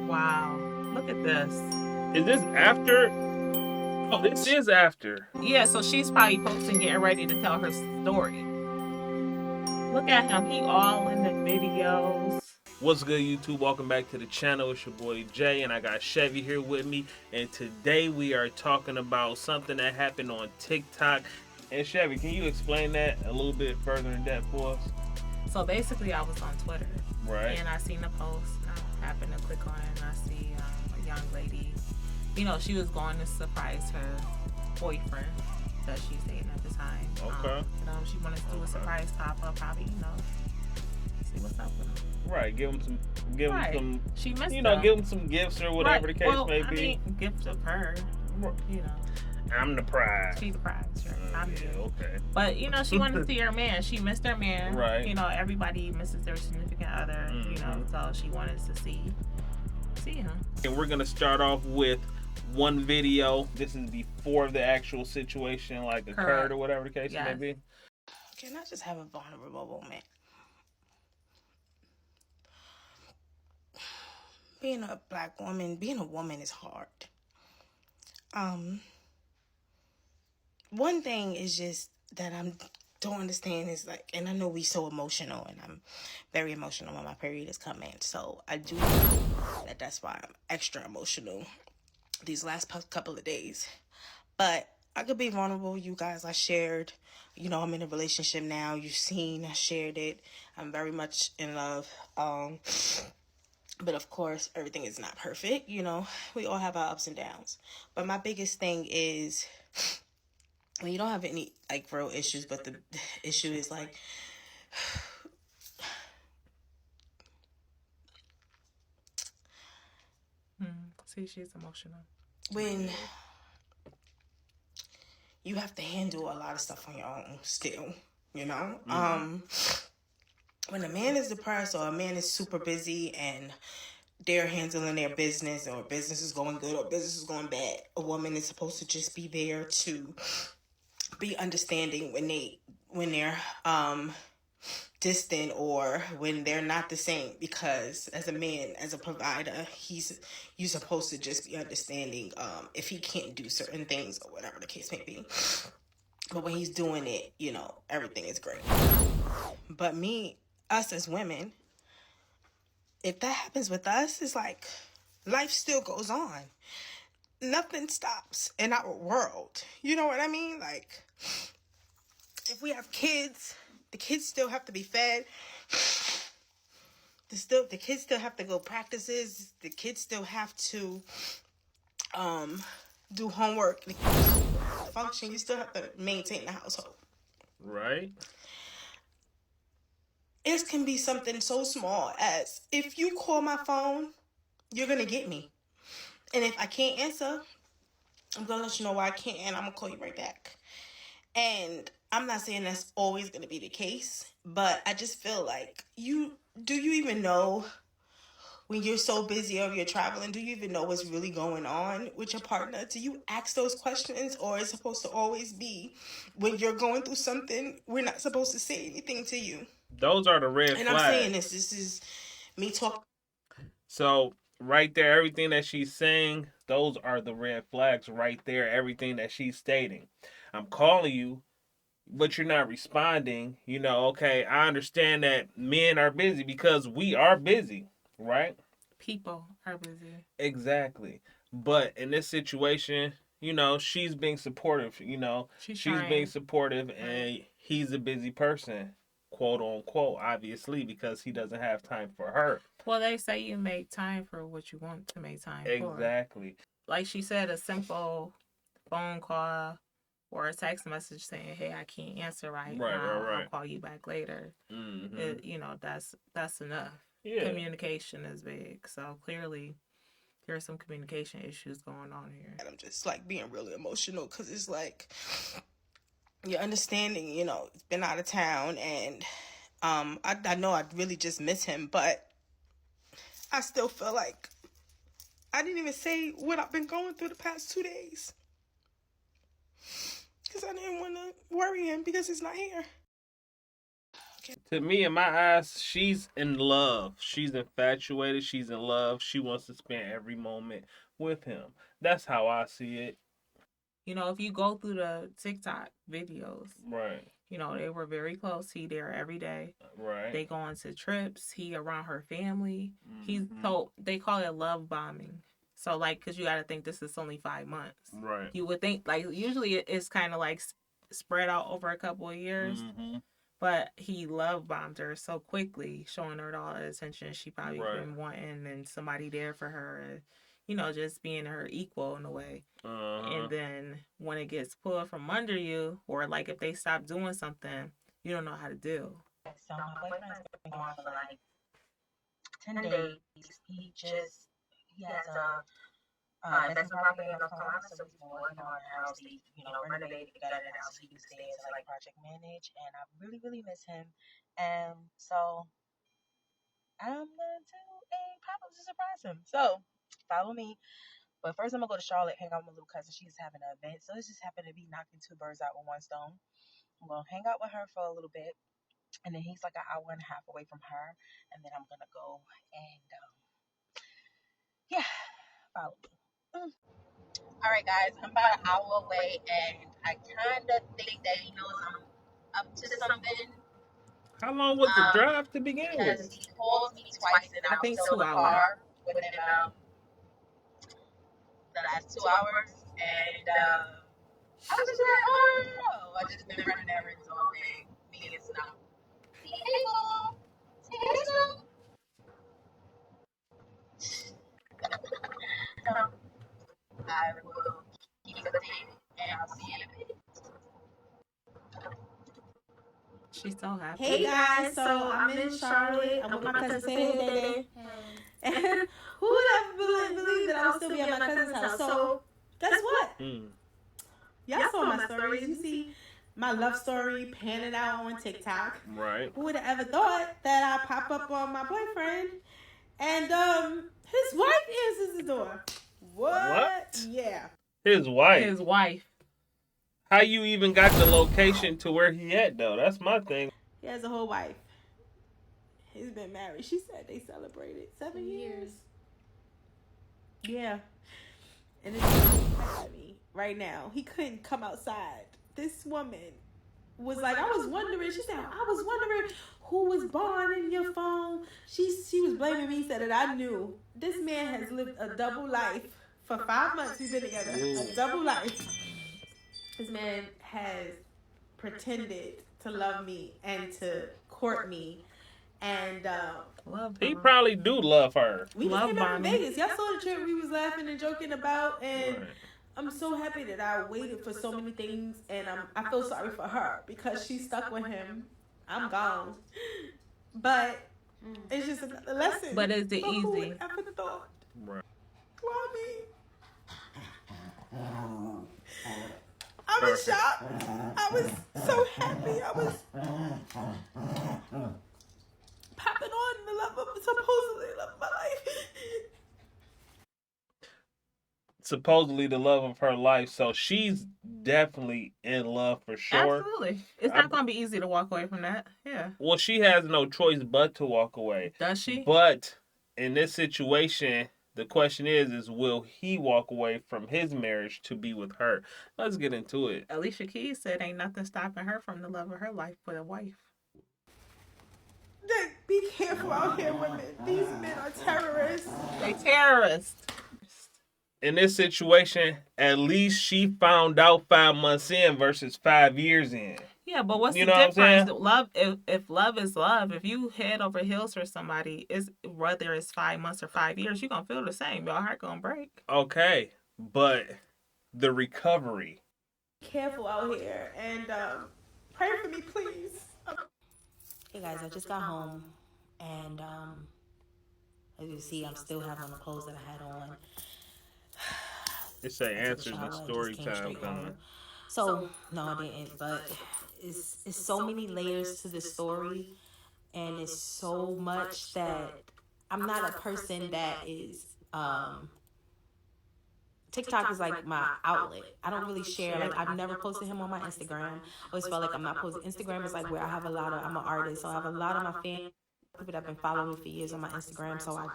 Wow. Look at this. Is this after? Oh, this is after. Yeah, so she's probably posting, getting ready to tell her story. Look at him. He all in the videos. What's good, YouTube? Welcome back to the channel. It's your boy Jay, and I got Chevy here with me. And today we are talking about something that happened on TikTok. And Chevy, can you explain that a little bit further in depth for us? So basically, I was on Twitter. Right. And I seen a post. I happened to click on it, and I see a young lady. You know, she was going to surprise her boyfriend that she's dating at the time. Okay. She wanted to do a surprise pop-up, probably, see what's up with him. Right. Give him some. She missed give him some gifts or whatever the case may be. I mean, gift of her. I'm the prize. She's the prize, sure. I'm yeah, okay. But she wanted to see her man. She missed her man. Right. Everybody misses their significant other. So she wanted to see him. And we're gonna start off with one video. This is before the actual situation occurred or whatever the case may be. Can I just have a vulnerable moment? Being a black woman, being a woman is hard. One thing is just that I don't understand is and I know we so emotional, and I'm very emotional when my period is coming. So I do know that's why I'm extra emotional these last couple of days. But I could be vulnerable. You guys, I shared, I'm in a relationship now. You've seen, I shared it. I'm very much in love. But of course, everything is not perfect. We all have our ups and downs. But my biggest thing is when you don't have any real issues, but the issue is See, she's emotional. When you have to handle a lot of stuff on your own still, When a man is depressed or a man is super busy and they're handling their business, or business is going good or business is going bad, a woman is supposed to just be there to be understanding when they're distant or when they're not the same, because as a man, as a provider, you're supposed to just be understanding if he can't do certain things or whatever the case may be. But when he's doing it, everything is great. But us as women, if that happens with us, it's life still goes on. Nothing stops in our world. You know what I mean? If we have kids, the kids still have to be fed. The kids still have to go practices. The kids still have to do homework. The kids function. You still have to maintain the household. Right. It can be something so small as, if you call my phone, you're going to get me. And if I can't answer, I'm going to let you know why I can't, and I'm going to call you right back. And I'm not saying that's always going to be the case, but I just feel do you even know when you're so busy or you're traveling, do you even know what's really going on with your partner? Do you ask those questions, or is it supposed to always be when you're going through something, we're not supposed to say anything to you? Those are the red flags. And I'm saying this is me talking. So right there, everything that she's saying, those are the red flags right there, everything that she's stating. I'm calling you, but you're not responding. Okay, I understand that men are busy because we are busy, right? People are busy. Exactly. But in this situation, she's being supportive, she's being supportive, and he's a busy person, quote unquote, obviously, because he doesn't have time for her. Well, they say you make time for what you want to make time for. Exactly. Like she said, a simple phone call or a text message saying, "Hey, I can't answer right now. I'll call you back later." Mm-hmm. That's enough. Yeah. Communication is big. So clearly there's some communication issues going on here. I'm just being really emotional because it's you're understanding, it's been out of town, and I know I really just miss him, but I still feel I didn't even say what I've been going through the past 2 days, because I didn't want to worry him because he's not here. To me, in my eyes, she's in love. She's infatuated. She's in love. She wants to spend every moment with him. That's how I see it. You know, if you go through the TikTok videos, right? You know, they were very close. He there every day. Right. They go on to trips. He around her family. He's so they call it love bombing. So like, cause you got to think this is only 5 months. Right. You would think like usually it's kind of like spread out over a couple of years. But he love bombed her so quickly, showing her all the attention she probably been wanting, and somebody there for her, you know, just being her equal in a way. And then when it gets pulled from under you, or like if they stop doing something, you don't know how to deal. So my boyfriend's been going for like 10 days. He has a investment property in North Carolina, so he's been working on a house. He, renovated, got it out so he can stay to like project manage, and I really, really miss him. And so I'm going to probably surprise him. So follow me. But first, I'm gonna go to Charlotte, hang out with my little cousin. She's having an event, so it's just happened to be knocking two birds out with one stone. I'm gonna hang out with her for a little bit, and then he's like an hour and a half away from her, and then I'm gonna go and follow me. All right, guys, I'm about an hour away, and I kind of think that he knows I'm up to something. How long was the drive to begin with? Because he called me twice, and I think still in the car within the last 2 hours, and I was just like, oh no, I just been running errands all day, being stuff. Hey, Mom. Hey, Mom. So, I will keep the date, and I'll see you. She's so happy. Hey guys, so I'm in Charlotte. I'm with my cousin. Say hey, Day. And who would have believed that I would still be at my cousin's house? So, guess what? Y'all saw my stories. You see my love story panning out on TikTok. Right. Who would have ever thought that I'd pop up on my boyfriend and his wife answers the door? What? Yeah. His wife. His wife. How you even got the location to where he at though? That's my thing. He has a whole wife. He's been married. She said they celebrated 7 years. Yeah. And it's at me right now. He couldn't come outside. This woman was like, I was wondering. She said, I was wondering who was born in your phone. She was blaming me, said that I knew. This man has lived a double life for 5 months. We've been together. A double life. This man has pretended to love me and to court me, and he probably do love her. We just came back from Vegas. Y'all saw the trip we was laughing and joking about, and I'm so happy that I waited for so many things, and I feel sorry for her because she's stuck with him. I'm gone, but it's just another lesson. But is it easy? Who would ever thought? Right. Why me? I was shocked. I was so happy. I was popping on the love of supposedly love of my life. Supposedly the love of her life, so she's definitely in love for sure. Absolutely. It's not going to be easy to walk away from that. Yeah. Well, she has no choice but to walk away. Does she? But in this situation, the question is will he walk away from his marriage to be with her? Let's get into it. Alicia Keys said ain't nothing stopping her from the love of her life but a wife. Be careful out here, women. These men are terrorists. They terrorists. In this situation, at least she found out 5 months in versus 5 years in. Yeah, but what's the difference? Love, if love is love, if you head over heels for somebody, whether it's 5 months or 5 years, you're gonna feel the same. Your heart gonna break. Okay, but the recovery. Careful out here, and pray for me, please. Hey guys, I just got home, and as you see, I'm still having on the clothes that I had on. It say answers and story time coming. So no, I didn't, but it's so many layers to the story, and it's so much that I'm not a person that is TikTok is like my outlet. I don't really share. Like, I've never posted him on my Instagram. I always felt like I'm not posting. Instagram is like where I have a lot of, I'm an artist, so I have a lot of my fans, people that have been following me for years on my Instagram, so I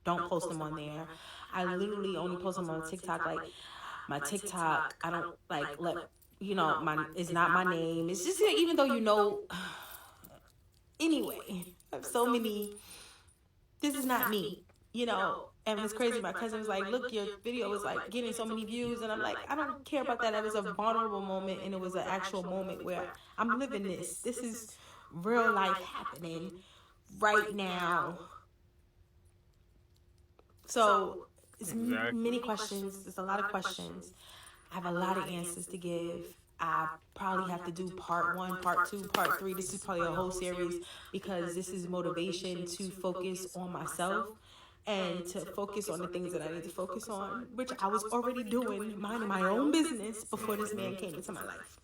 don't post them on there. I literally only post them on TikTok. Like, my TikTok, I don't like let, you know, it's not my name. It's just, even though, you know, anyway, I have so many, this is not me, you know. And it's crazy. My cousin was like, look, your video was like getting so many views. And I'm like, I don't care about that. It was a vulnerable moment, and it was an actual moment where I'm living this. This is real life happening right now. So it's many questions. There's a lot of questions. I have a lot of answers to give. I probably have to do part 1, part 2, part 3. This is probably a whole series, because this is motivation to focus on myself and to focus on the things that I need to focus on, which I was already doing, minding my own business before this man came into my life.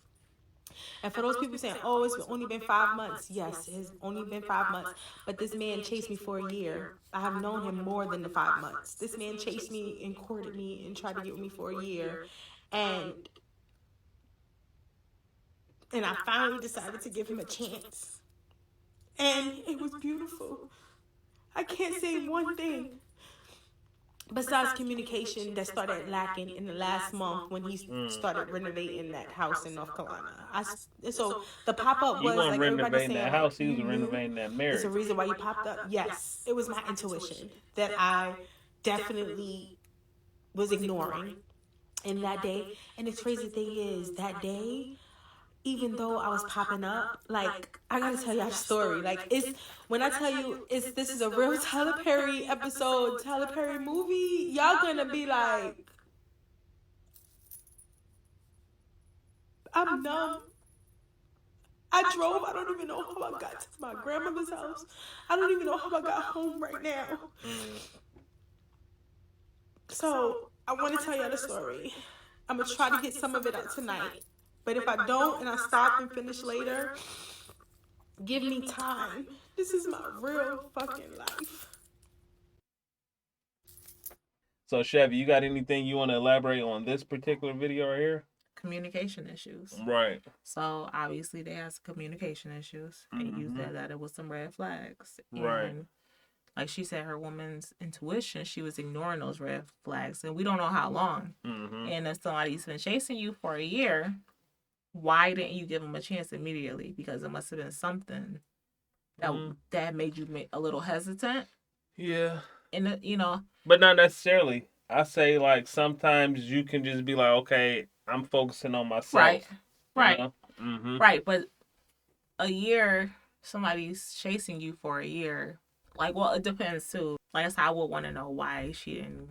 And for those people saying, oh, it's only been 5 months. Yes, it has only been 5 months. But this man chased me for a year. I have known him more than the 5 months. This man chased me and courted me and tried to get with me for a year. And I finally decided to give him a chance. And it was beautiful. I can't say one thing besides communication that started lacking in the last month when he started renovating that house in North Carolina. So the pop-up was like everybody saying, that house, he was renovating that marriage. It's a reason why you popped up. Yes, it was my intuition that I definitely was ignoring in that day. And the crazy thing is, that day, even though I was popping up, like, I gotta tell y'all a story. Like, it's, when I tell you this is a real Tyler Perry episode, Tyler Perry movie, y'all gonna be like, I'm numb. I drove, I don't even know how I got to my grandmother's house. I don't even know how I got home right now. So, I wanna tell y'all the story. I'm gonna try to get some of it out tonight. But if I don't and I stop and finish later, give me time. This is my real fucking life. So, Chevy, you got anything you want to elaborate on this particular video right here? Communication issues. Right. So, obviously, they had some communication issues. And you said that it was some red flags. Right. And like she said, her woman's intuition, she was ignoring those red flags. And we don't know how long. And if somebody's been chasing you for a year, why didn't you give them a chance immediately? Because it must have been something that made you a little hesitant. Yeah. And, you know. But not necessarily. I say, like, sometimes you can just be like, okay, I'm focusing on myself. Right. Right. You know? Right. But a year, somebody's chasing you for a year. Like, well, it depends, too. Like I said, I would want to know why she didn't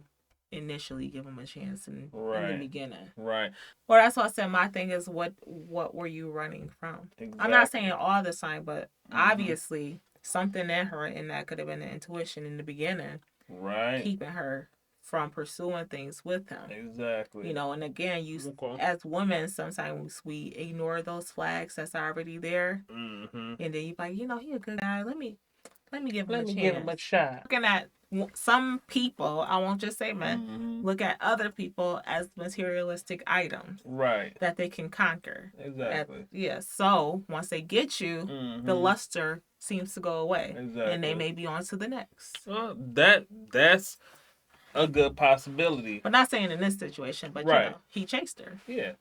initially give him a chance in the beginning. Right. Well, that's what I said. My thing is, what were you running from? Exactly. I'm not saying all the time, but obviously something in her, and that could have been the intuition in the beginning. Right. Keeping her from pursuing things with him. Exactly. You know, and again, as women, sometimes we ignore those flags that's already there. And then you're like, you know, he a good guy. Let me give him a chance. Let me give him a shot. Looking at some people, I won't just say men, look at other people as materialistic items. Right. That they can conquer. Exactly. So once they get you, the luster seems to go away. Exactly. And they may be on to the next. Well, that's a good possibility. But not saying in this situation, but you know, he chased her. Yeah.